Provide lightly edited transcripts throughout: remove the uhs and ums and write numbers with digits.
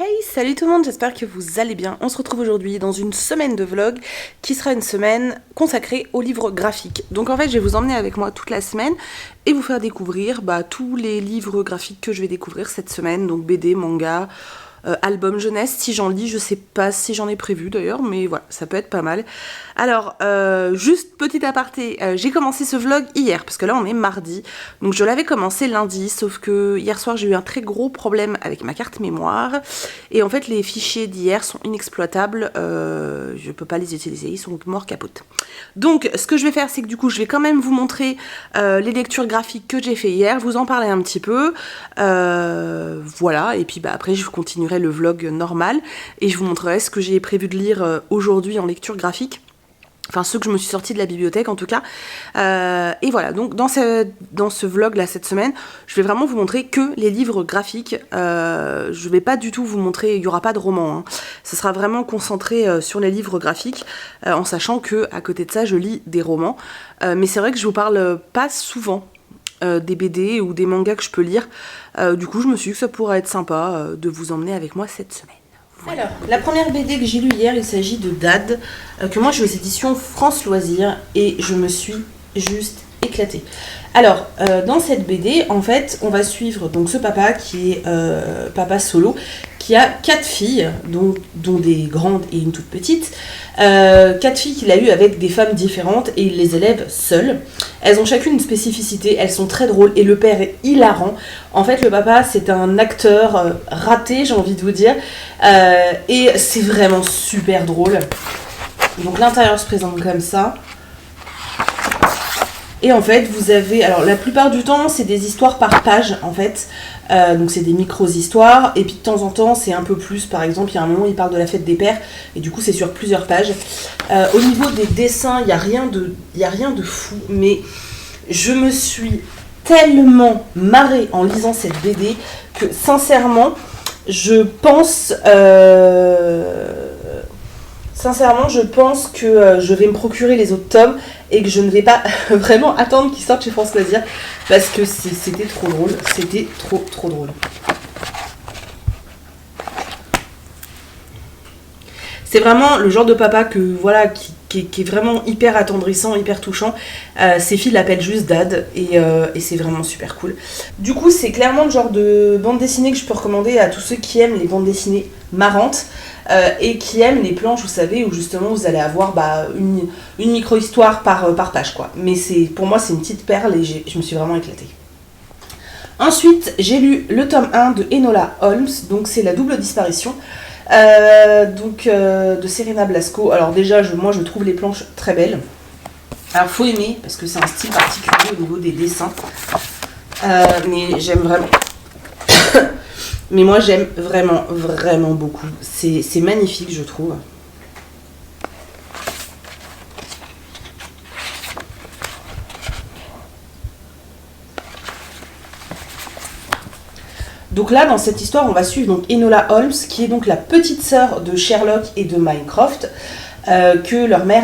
Hey, salut tout le monde, j'espère que vous allez bien. On se retrouve aujourd'hui dans une semaine de vlog qui sera une semaine consacrée aux livres graphiques. Donc en fait, je vais vous emmener avec moi toute la semaine et vous faire découvrir tous les livres graphiques que je vais découvrir cette semaine. Donc BD, manga, album jeunesse, si j'en lis, je sais pas si j'en ai prévu d'ailleurs, mais voilà, ça peut être pas mal. Alors, juste petit aparté, j'ai commencé ce vlog hier, parce que là on est mardi, donc je l'avais commencé lundi, sauf que hier soir j'ai eu un très gros problème avec ma carte mémoire, et en fait les fichiers d'hier sont inexploitables, je peux pas les utiliser, ils sont morts capote. Donc ce que je vais faire, c'est que du coup je vais quand même vous montrer les lectures graphiques que j'ai fait hier, vous en parler un petit peu, voilà, et puis après je continuerai le vlog normal, et je vous montrerai ce que j'ai prévu de lire aujourd'hui en lecture graphique. Enfin, ceux que je me suis sortis de la bibliothèque en tout cas. Et voilà, donc dans ce vlog là cette semaine, je vais vraiment vous montrer que les livres graphiques. Je vais pas du tout vous montrer, il y aura pas de roman. Hein. Ce sera vraiment concentré sur les livres graphiques, en sachant que à côté de ça, je lis des romans. Mais c'est vrai que je vous parle pas souvent des BD ou des mangas que je peux lire. Du coup, je me suis dit que ça pourrait être sympa de vous emmener avec moi cette semaine. Voilà. Alors, la première BD que j'ai lue hier, il s'agit de Dad, que moi j'ai aux éditions France Loisirs, et je me suis juste éclatée. Alors, dans cette BD, en fait, on va suivre donc ce papa qui est papa solo, qui a 4 filles, dont des grandes et une toute petite. 4 filles qu'il a eues avec des femmes différentes et il les élève seul. Elles ont chacune une spécificité, elles sont très drôles et le père est hilarant. En fait, le papa, c'est un acteur raté, j'ai envie de vous dire, et c'est vraiment super drôle. Donc l'intérieur se présente comme ça. Et en fait, vous avez... Alors, la plupart du temps, c'est des histoires par page, en fait. Donc, c'est des micro-histoires. Et puis, de temps en temps, c'est un peu plus. Par exemple, il y a un moment, il parle de la fête des pères. Et du coup, c'est sur plusieurs pages. Au niveau des dessins, il n'y a rien de fou. Mais je me suis tellement marrée en lisant cette BD que, sincèrement, je pense... Sincèrement, je pense que je vais me procurer les autres tomes et que je ne vais pas vraiment attendre qu'ils sortent chez France Loisirs parce que c'était trop drôle. C'était trop drôle. C'est vraiment le genre de papa que voilà qui est vraiment hyper attendrissant, hyper touchant. Ses filles l'appellent juste Dad et c'est vraiment super cool. Du coup, c'est clairement le genre de bande dessinée que je peux recommander à tous ceux qui aiment les bandes dessinées marrantes. Et qui aiment les planches, vous savez, où justement vous allez avoir une micro-histoire par page, quoi. Mais pour moi, c'est une petite perle et je me suis vraiment éclatée. Ensuite, j'ai lu le tome 1 de Enola Holmes, donc c'est La double disparition, de Serena Blasco. Alors déjà, moi je trouve les planches très belles. Alors faut aimer, parce que c'est un style particulier au niveau des dessins. Mais j'aime vraiment... Mais moi j'aime vraiment beaucoup. C'est magnifique, je trouve. Donc là, dans cette histoire, on va suivre donc Enola Holmes, qui est donc la petite sœur de Sherlock et de Mycroft, que leur mère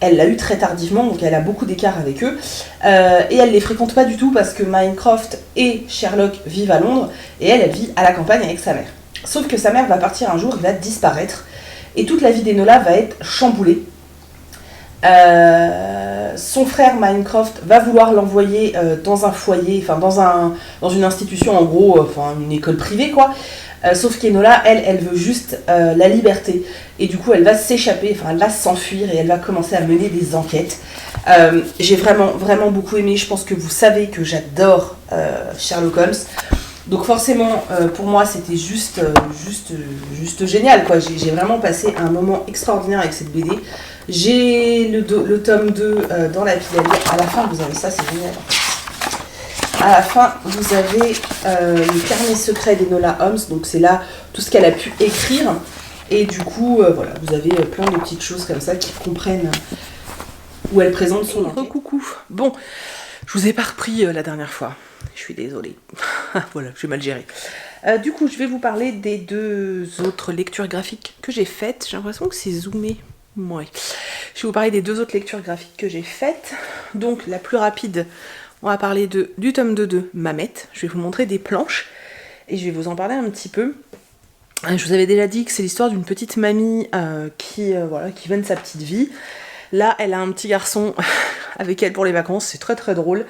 elle l'a eu très tardivement, donc elle a beaucoup d'écart avec eux. Et elle les fréquente pas du tout parce que Mycroft et Sherlock vivent à Londres et elle vit à la campagne avec sa mère. Sauf que sa mère va partir un jour, elle va disparaître et toute la vie d'Enola va être chamboulée. Son frère Mycroft va vouloir l'envoyer dans un foyer, enfin dans une institution en gros, enfin une école privée quoi. Sauf qu'Enola, elle veut juste la liberté. Et du coup, elle va s'échapper, enfin, elle va s'enfuir et elle va commencer à mener des enquêtes. J'ai vraiment beaucoup aimé. Je pense que vous savez que j'adore Sherlock Holmes. Donc forcément, pour moi, c'était juste génial, quoi. J'ai vraiment passé un moment extraordinaire avec cette BD. J'ai le tome 2 dans la pile à lire. À la fin, vous avez ça, c'est génial. À la fin, vous avez le carnet secret d'Enola Holmes, donc c'est là tout ce qu'elle a pu écrire. Et du coup, voilà, vous avez plein de petites choses comme ça qui comprennent où elle présente son enquête. Coucou. Bon, je vous ai pas repris la dernière fois. Je suis désolée. Voilà, j'ai mal géré. Du coup, je vais vous parler des 2 autres lectures graphiques que j'ai faites. J'ai l'impression que c'est zoomé. Ouais. Je vais vous parler des 2 autres lectures graphiques que j'ai faites. Donc, la plus rapide... On va parler du tome 2 de Mamette. Je vais vous montrer des planches et je vais vous en parler un petit peu. Je vous avais déjà dit que c'est l'histoire d'une petite mamie voilà, qui mène sa petite vie. Là, elle a un petit garçon avec elle pour les vacances, c'est très très drôle.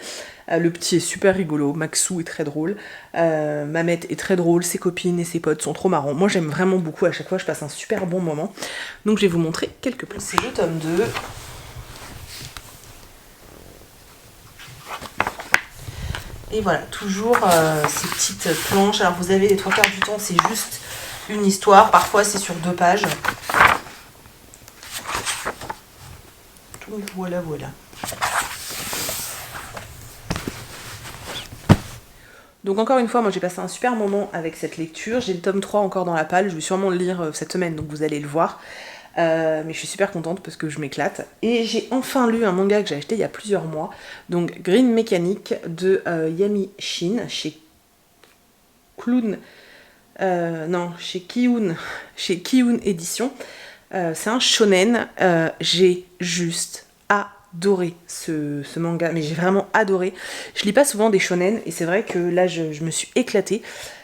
Le petit est super rigolo, Maxou est très drôle, Mamette est très drôle, ses copines et ses potes sont trop marrants. Moi j'aime vraiment beaucoup, à chaque fois je passe un super bon moment. Donc je vais vous montrer quelques plans. C'est le tome 2. Et voilà, toujours ces petites planches. Alors vous avez les 3/4 du temps, c'est juste une histoire. Parfois c'est sur 2 pages. Donc voilà, voilà. Donc encore une fois, moi j'ai passé un super moment avec cette lecture. J'ai le tome 3 encore dans la palle. Je vais sûrement le lire cette semaine, donc vous allez le voir. Mais je suis super contente parce que je m'éclate. Et j'ai enfin lu un manga que j'ai acheté il y a plusieurs mois. Donc Green Mechanic de Yami Shin chez Clown. Chez Kiun Édition. C'est un shonen. J'ai juste adoré ce manga, mais j'ai vraiment adoré. Je lis pas souvent des shonen et c'est vrai que là je me suis éclatée.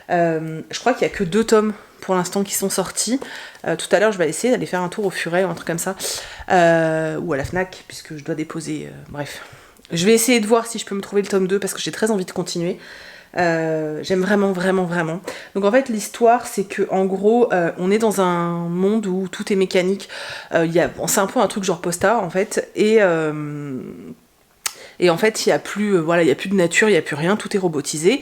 Je crois qu'il y a que 2 tomes pour l'instant qui sont sortis. Tout à l'heure je vais essayer d'aller faire un tour au Furet ou un truc comme ça, ou à la Fnac puisque je dois déposer, bref. Je vais essayer de voir si je peux me trouver le tome 2 parce que j'ai très envie de continuer. J'aime vraiment, vraiment, vraiment. Donc en fait l'histoire c'est que en gros on est dans un monde où tout est mécanique. C'est un peu un truc genre Posta en fait. Et en fait, il n'y a plus de nature, il n'y a plus rien, tout est robotisé.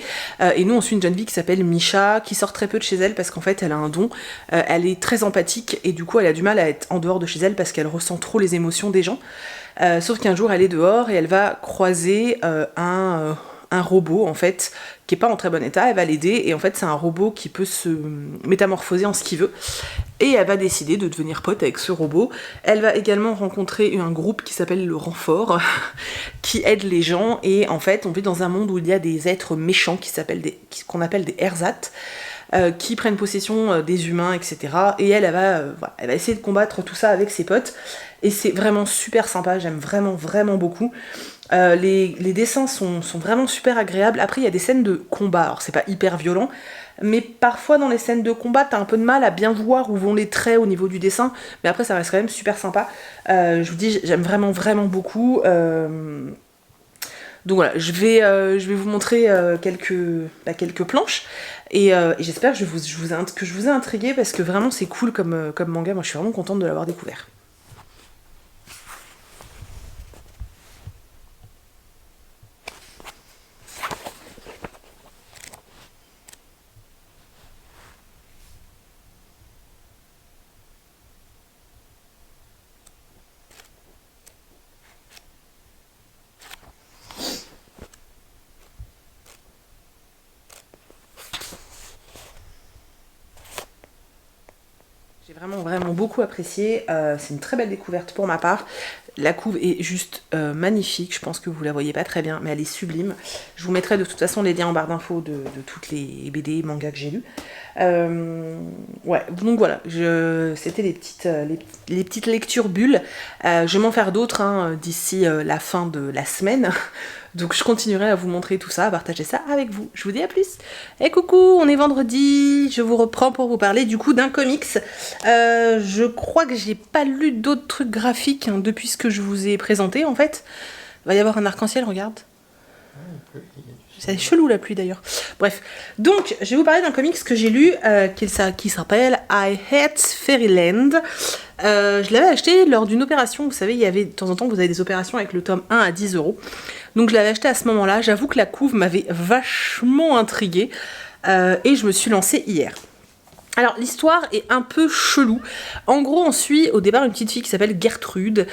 Et nous, on suit une jeune fille qui s'appelle Misha, qui sort très peu de chez elle parce qu'en fait, elle a un don. Elle est très empathique et du coup, elle a du mal à être en dehors de chez elle parce qu'elle ressent trop les émotions des gens. Sauf qu'un jour, elle est dehors et elle va croiser un robot en fait qui est pas en très bon état. Elle va l'aider et en fait c'est un robot qui peut se métamorphoser en ce qu'il veut et elle va décider de devenir pote avec ce robot. Elle va également rencontrer un groupe qui s'appelle le Renfort qui aide les gens et en fait on vit dans un monde où il y a des êtres méchants qu'on appelle des ersatz qui prennent possession des humains, etc. Et elle va essayer de combattre tout ça avec ses potes et c'est vraiment super sympa, j'aime vraiment vraiment beaucoup. Les dessins sont vraiment super agréables. Après il y a des scènes de combat, alors c'est pas hyper violent, mais parfois dans les scènes de combat t'as un peu de mal à bien voir où vont les traits au niveau du dessin, mais après ça reste quand même super sympa. Je vous dis, j'aime vraiment vraiment beaucoup. Donc voilà, je vais vous montrer quelques planches et j'espère que je vous ai intrigué parce que vraiment c'est cool comme manga. Moi je suis vraiment contente de l'avoir découvert. J'ai vraiment vraiment beaucoup apprécié, c'est une très belle découverte pour ma part. La couve est juste magnifique, je pense que vous la voyez pas très bien, mais elle est sublime. Je vous mettrai de toute façon les liens en barre d'infos de toutes les BD et mangas que j'ai lus. Ouais, donc voilà, c'était les petites lectures bulles. Je vais m'en faire d'autres d'ici la fin de la semaine. Donc je continuerai à vous montrer tout ça, à partager ça avec vous. Je vous dis à plus. Et coucou, on est vendredi. Je vous reprends pour vous parler du coup d'un comics. Je crois que j'ai pas lu d'autres trucs graphiques depuis ce que je vous ai présenté en fait. Il va y avoir un arc-en-ciel, regarde. C'est chelou la pluie d'ailleurs. Bref, donc je vais vous parler d'un comics que j'ai lu qui s'appelle I Hate Fairyland. Je l'avais acheté lors d'une opération, vous savez, il y avait de temps en temps vous avez des opérations avec le tome 1 à 10 €. Donc je l'avais acheté à ce moment-là. J'avoue que la couve m'avait vachement intriguée et je me suis lancée hier. Alors l'histoire est un peu chelou. En gros on suit au départ une petite fille qui s'appelle Gertrude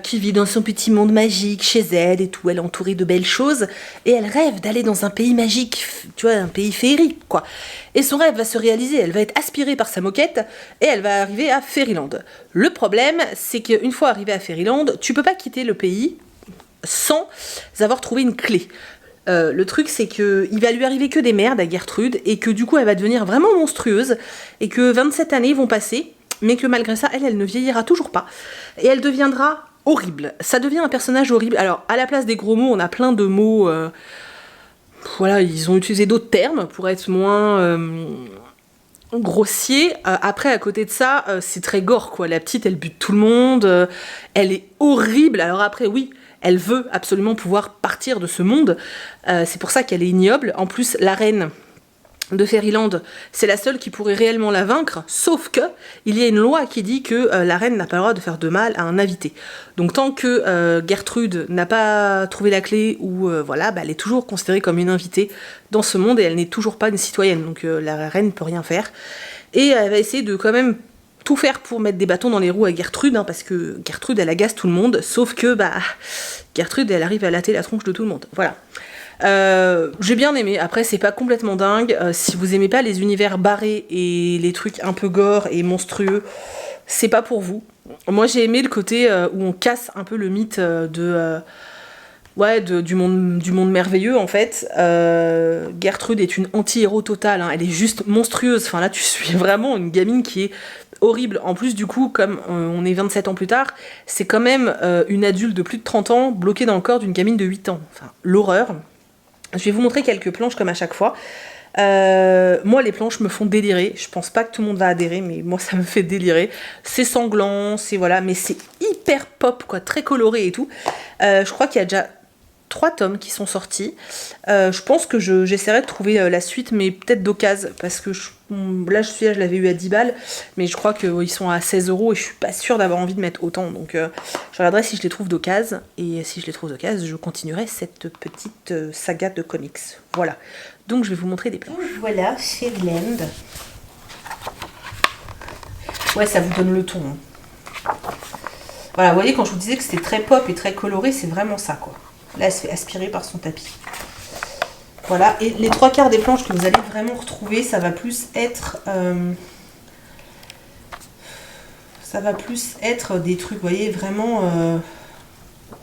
qui vit dans son petit monde magique chez elle et tout, elle est entourée de belles choses et elle rêve d'aller dans un pays magique, tu vois, un pays féerique quoi. Et son rêve va se réaliser, elle va être aspirée par sa moquette et elle va arriver à Fairyland. Le problème c'est qu'une fois arrivée à Fairyland, tu peux pas quitter le pays sans avoir trouvé une clé. Le truc c'est que il va lui arriver que des merdes à Gertrude et que du coup elle va devenir vraiment monstrueuse et que 27 années vont passer mais que malgré ça elle ne vieillira toujours pas et elle deviendra horrible. Ça devient un personnage horrible. Alors à la place des gros mots on a plein de mots voilà, ils ont utilisé d'autres termes pour être moins grossier. Après, à côté de ça, c'est très gore, quoi. La petite, elle bute tout le monde, elle est horrible. Alors après, oui, elle veut absolument pouvoir partir de ce monde. C'est pour ça qu'elle est ignoble. En plus, la reine de Fairyland, c'est la seule qui pourrait réellement la vaincre, sauf que il y a une loi qui dit que la reine n'a pas le droit de faire de mal à un invité. Donc tant que Gertrude n'a pas trouvé la clé, ou voilà, bah, elle est toujours considérée comme une invitée dans ce monde et elle n'est toujours pas une citoyenne, donc la reine ne peut rien faire. Et elle va essayer de quand même tout faire pour mettre des bâtons dans les roues à Gertrude, hein, parce que Gertrude, elle agace tout le monde, sauf que bah, Gertrude, elle arrive à latter la tronche de tout le monde. Voilà. J'ai bien aimé, après c'est pas complètement dingue, si vous aimez pas les univers barrés et les trucs un peu gore et monstrueux, c'est pas pour vous. Moi j'ai aimé le côté où on casse un peu le mythe du monde merveilleux en fait. Gertrude est une anti-héros totale, hein, elle est juste monstrueuse, enfin là tu suis vraiment une gamine qui est horrible. En plus du coup, comme on est 27 ans plus tard, c'est quand même une adulte de plus de 30 ans bloquée dans le corps d'une gamine de 8 ans. Enfin, l'horreur. Je vais vous montrer quelques planches comme à chaque fois. Moi, les planches me font délirer. Je pense pas que tout le monde va adhérer, mais moi, ça me fait délirer. C'est sanglant, c'est voilà, mais c'est hyper pop, quoi, très coloré et tout. Je crois qu'il y a déjà 3 tomes qui sont sortis. Je pense que j'essaierai de trouver la suite, mais peut-être d'occasion, parce que là, je l'avais eu à 10 balles, mais je crois qu'ils sont à 16 € et je suis pas sûre d'avoir envie de mettre autant. Donc, je regarderai si je les trouve d'occasion, et si je les trouve d'occasion, je continuerai cette petite saga de comics. Voilà. Donc, je vais vous montrer des planches. Voilà, Fairyland. Ouais, ça vous donne le ton. Hein. Voilà, vous voyez, quand je vous disais que c'était très pop et très coloré, c'est vraiment ça, quoi. Là, elle se fait aspirer par son tapis. Voilà, et les 3/4 des planches que vous allez vraiment retrouver, ça va plus être... des trucs, vous voyez, vraiment...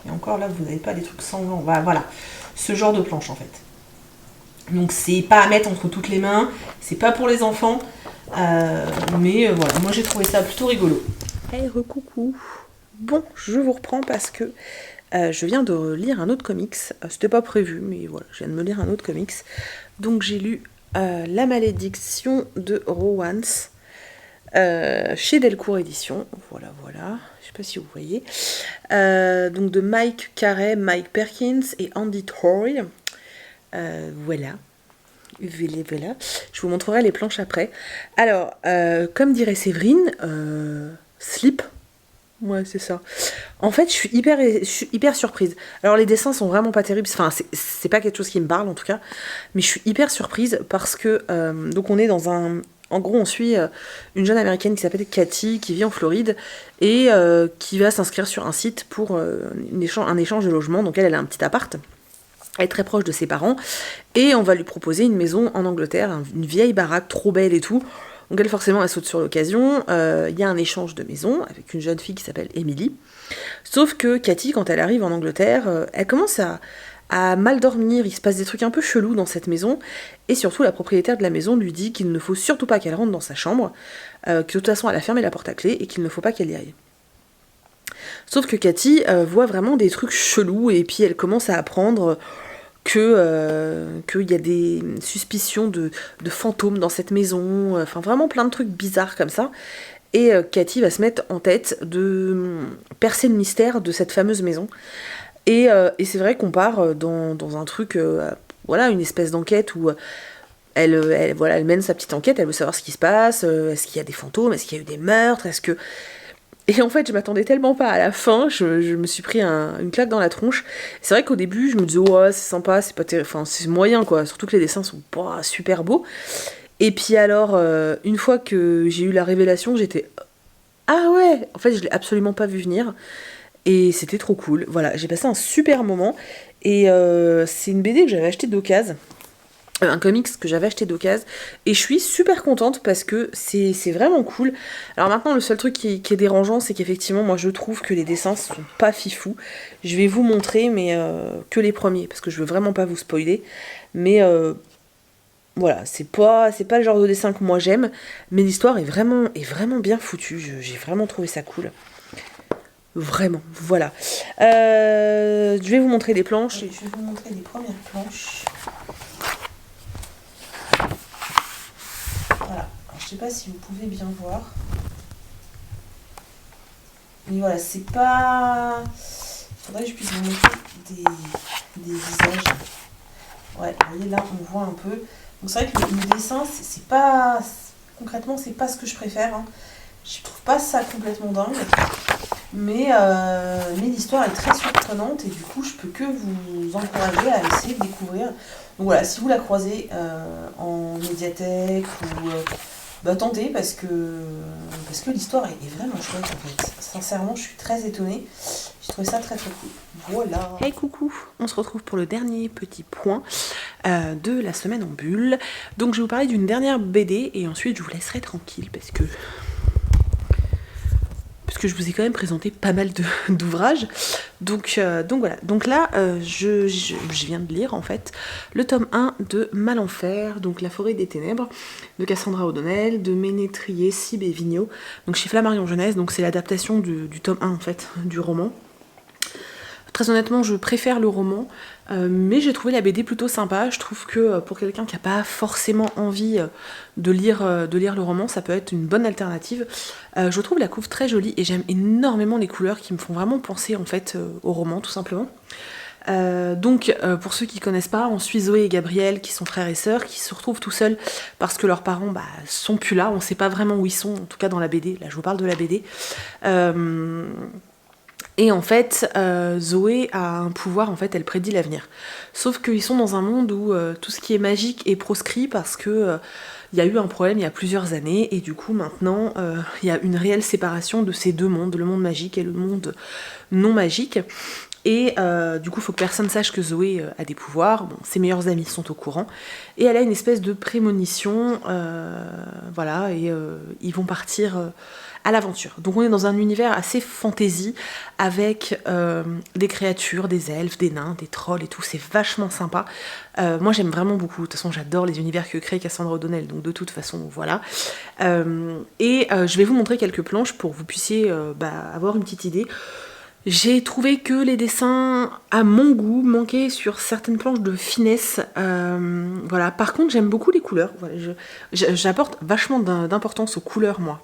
Et encore là, vous n'avez pas des trucs sanglants. Voilà, ce genre de planche, en fait. Donc, c'est pas à mettre entre toutes les mains. C'est pas pour les enfants. Mais voilà, moi, j'ai trouvé ça plutôt rigolo. Hey, recoucou. Bon, je vous reprends parce que... je viens de lire un autre comics, c'était pas prévu, mais voilà, je viens de me lire un autre comics. Donc j'ai lu La Malédiction de Rowans, chez Delcourt Éditions, voilà, je sais pas si vous voyez. Donc de Mike Carey, Mike Perkins et Andy Troy. Voilà. Je vous montrerai les planches après. Alors, comme dirait Séverine, slip. Ouais, c'est ça. En fait, je suis hyper surprise. Alors, les dessins sont vraiment pas terribles. Enfin, c'est pas quelque chose qui me parle, en tout cas. Mais je suis hyper surprise parce que... donc, on est dans un... En gros, on suit une jeune américaine qui s'appelle Cathy, qui vit en Floride, et qui va s'inscrire sur un site pour un échange de logement. Donc, elle a un petit appart. Elle est très proche de ses parents. Et on va lui proposer une maison en Angleterre, une vieille baraque trop belle et tout. Donc elle, forcément, elle saute sur l'occasion. Il y a un échange de maison avec une jeune fille qui s'appelle Emily. Sauf que Cathy, quand elle arrive en Angleterre, elle commence à mal dormir. Il se passe des trucs un peu chelous dans cette maison. Et surtout, la propriétaire de la maison lui dit qu'il ne faut surtout pas qu'elle rentre dans sa chambre, que de toute façon, elle a fermé la porte à clé et qu'il ne faut pas qu'elle y aille. Sauf que Cathy voit vraiment des trucs chelous et puis elle commence à apprendre... qu'il y a des suspicions de fantômes dans cette maison, enfin vraiment plein de trucs bizarres comme ça. Et Cathy va se mettre en tête de percer le mystère de cette fameuse maison. Et c'est vrai qu'on part dans un truc, voilà, une espèce d'enquête où elle mène sa petite enquête, elle veut savoir ce qui se passe, est-ce qu'il y a des fantômes, est-ce qu'il y a eu des meurtres, est-ce que... Et en fait, je m'attendais tellement pas à la fin, je me suis pris une claque dans la tronche. C'est vrai qu'au début, je me disais, ouais, c'est sympa, c'est pas terrible, enfin, c'est moyen, quoi. Surtout que les dessins sont pas super beaux. Et puis alors, une fois que j'ai eu la révélation, j'étais, ah ouais, en fait, je l'ai absolument pas vu venir. Et c'était trop cool. Voilà, j'ai passé un super moment. Et c'est une BD que j'avais achetée d'occasion. Un comics que j'avais acheté d'occasion, et je suis super contente parce que c'est vraiment cool. Alors maintenant, le seul truc qui est dérangeant, c'est qu'effectivement, moi je trouve que les dessins sont pas fifous. Je vais vous montrer, mais que les premiers, parce que je veux vraiment pas vous spoiler. Mais voilà, c'est pas le genre de dessin que moi j'aime, mais l'histoire est vraiment bien foutue. J'ai vraiment trouvé ça cool. Vraiment, voilà. Je vais vous montrer les planches, et je vais vous montrer les premières planches. Voilà, je je sais pas si vous pouvez bien voir. Mais voilà, c'est pas... Il faudrait que je puisse vous montrer des visages. Ouais, vous voyez là, on voit un peu. Donc c'est vrai que le dessin, c'est pas... Concrètement, c'est pas ce que je préfère. Hein. Je trouve pas ça complètement dingue. Mais l'histoire est très surprenante et du coup, je peux que vous encourager à essayer de découvrir. Donc voilà, si vous la croisez en médiathèque ou... tentez parce que l'histoire est vraiment chouette en fait. Sincèrement, je suis très étonnée. J'ai trouvé ça très très cool. Voilà. Hey coucou, on se retrouve pour le dernier petit point de la semaine en bulle. Donc je vais vous parler d'une dernière BD et ensuite je vous laisserai tranquille parce que je vous ai quand même présenté pas mal d'ouvrages. Donc voilà. Donc là, je viens de lire en fait le tome 1 de Malenfer, donc La forêt des ténèbres, de Cassandra O'Donnell, de Ménétrier, Sib et Vigneault, donc chez Flammarion Jeunesse, donc c'est l'adaptation du tome 1 en fait, du roman. Très honnêtement, je préfère le roman, mais j'ai trouvé la BD plutôt sympa. Je trouve que pour quelqu'un qui n'a pas forcément envie de lire le roman, ça peut être une bonne alternative. Je trouve la couve très jolie et j'aime énormément les couleurs qui me font vraiment penser en fait au roman tout simplement. Donc pour ceux qui connaissent pas, on suit Zoé et Gabriel qui sont frères et sœurs, qui se retrouvent tout seuls parce que leurs parents sont plus là, on sait pas vraiment où ils sont, en tout cas dans la BD, là je vous parle de la BD. Et en fait, Zoé a un pouvoir, en fait, elle prédit l'avenir. Sauf qu'ils sont dans un monde où tout ce qui est magique est proscrit parce que il y a eu un problème il y a plusieurs années, et du coup maintenant il y a une réelle séparation de ces deux mondes, le monde magique et le monde non magique. Et du coup, il faut que personne sache que Zoé a des pouvoirs. Bon, ses meilleurs amis sont au courant. Et elle a une espèce de prémonition. Voilà, et ils vont partir à l'aventure. Donc on est dans un univers assez fantasy, avec des créatures, des elfes, des nains, des trolls et tout. C'est vachement sympa. Moi, j'aime vraiment beaucoup. De toute façon, j'adore les univers que crée Cassandra O'Donnell. Donc de toute façon, voilà. Je vais vous montrer quelques planches pour que vous puissiez avoir une petite idée. J'ai trouvé que les dessins, à mon goût, manquaient sur certaines planches de finesse. Voilà. Par contre, j'aime beaucoup les couleurs. Voilà, j'apporte vachement d'importance aux couleurs, moi.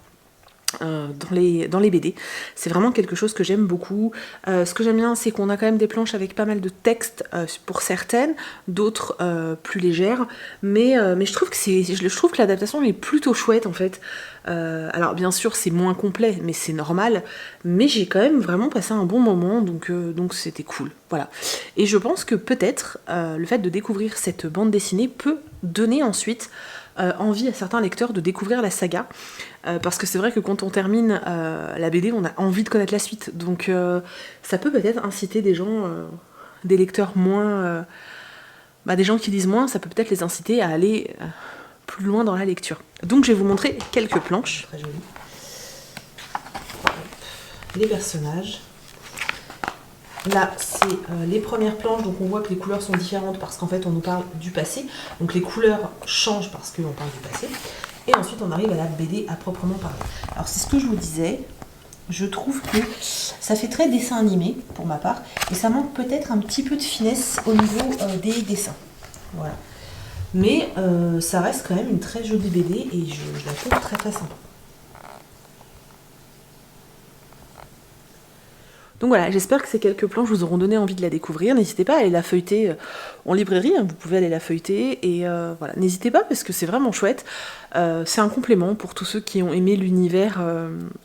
Dans les BD. C'est vraiment quelque chose que j'aime beaucoup. Ce que j'aime bien, c'est qu'on a quand même des planches avec pas mal de texte pour certaines, d'autres plus légères, mais je trouve que l'adaptation est plutôt chouette en fait. Alors bien sûr c'est moins complet, mais c'est normal, mais j'ai quand même vraiment passé un bon moment, donc c'était cool. Voilà. Et je pense que peut-être le fait de découvrir cette bande dessinée peut donner ensuite envie à certains lecteurs de découvrir la saga, parce que c'est vrai que quand on termine la BD, on a envie de connaître la suite, donc ça peut peut-être inciter des gens, des lecteurs moins... des gens qui lisent moins, ça peut peut-être les inciter à aller plus loin dans la lecture. Donc je vais vous montrer quelques planches. Très jolies. Les personnages. Là, c'est les premières planches, donc on voit que les couleurs sont différentes parce qu'en fait on nous parle du passé. Donc les couleurs changent parce qu'on parle du passé. Et ensuite on arrive à la BD à proprement parler. Alors c'est ce que je vous disais, je trouve que ça fait très dessin animé pour ma part, et ça manque peut-être un petit peu de finesse au niveau des dessins. Voilà. Mais ça reste quand même une très jolie BD et je la trouve très très sympa. Donc voilà, j'espère que ces quelques planches vous auront donné envie de la découvrir. N'hésitez pas à aller la feuilleter en librairie, hein, vous pouvez aller la feuilleter, et voilà, n'hésitez pas parce que c'est vraiment chouette. C'est un complément pour tous ceux qui ont aimé l'univers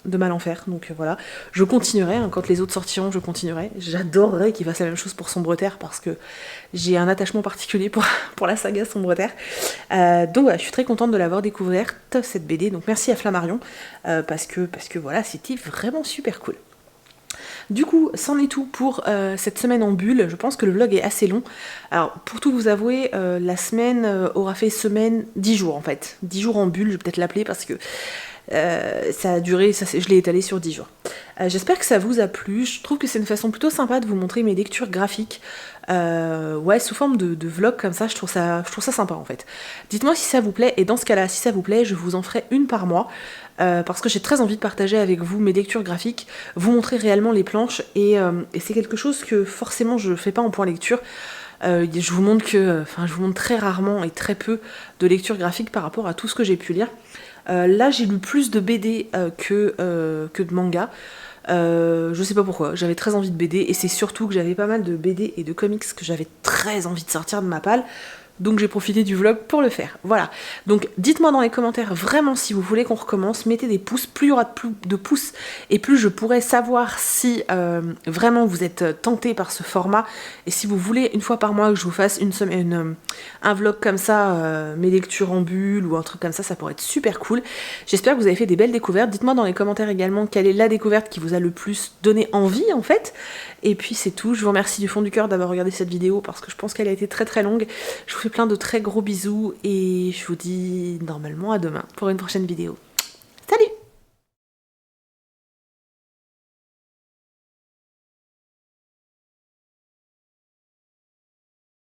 de Malenfer. Donc voilà, je continuerai, hein, quand les autres sortiront, je continuerai. J'adorerais qu'ils fassent la même chose pour Sombre Terre parce que j'ai un attachement particulier pour la saga Sombre Terre. Donc voilà, je suis très contente de l'avoir découverte, cette BD. Donc merci à Flammarion parce que voilà, c'était vraiment super cool. Du coup, c'en est tout pour cette semaine en bulle. Je pense que le vlog est assez long. Alors, pour tout vous avouer, la semaine aura fait 10 jours en fait. 10 jours en bulle, je vais peut-être l'appeler parce que ça a duré, je l'ai étalé sur 10 jours. J'espère que ça vous a plu. Je trouve que c'est une façon plutôt sympa de vous montrer mes lectures graphiques. Ouais, sous forme de vlog comme ça, je trouve ça sympa en fait. Dites-moi si ça vous plaît, et dans ce cas-là, si ça vous plaît, je vous en ferai une par mois. Parce que j'ai très envie de partager avec vous mes lectures graphiques, vous montrer réellement les planches, et c'est quelque chose que forcément je fais pas en point lecture. Je vous montre je vous montre très rarement et très peu de lecture graphique par rapport à tout ce que j'ai pu lire. Là j'ai lu plus de BD que de manga. Je sais pas pourquoi, j'avais très envie de BD et c'est surtout que j'avais pas mal de BD et de comics que j'avais très envie de sortir de ma palle. Donc j'ai profité du vlog pour le faire. Voilà. Donc dites-moi dans les commentaires vraiment si vous voulez qu'on recommence. Mettez des pouces. Plus il y aura de pouces et plus je pourrai savoir si vraiment vous êtes tenté par ce format. Et si vous voulez une fois par mois que je vous fasse une semaine, un vlog comme ça, mes lectures en bulle ou un truc comme ça pourrait être super cool. J'espère que vous avez fait des belles découvertes. Dites-moi dans les commentaires également quelle est la découverte qui vous a le plus donné envie en fait. Et puis c'est tout. Je vous remercie du fond du cœur d'avoir regardé cette vidéo parce que je pense qu'elle a été très très longue. Je vous fais plein de très gros bisous et je vous dis normalement à demain pour une prochaine vidéo.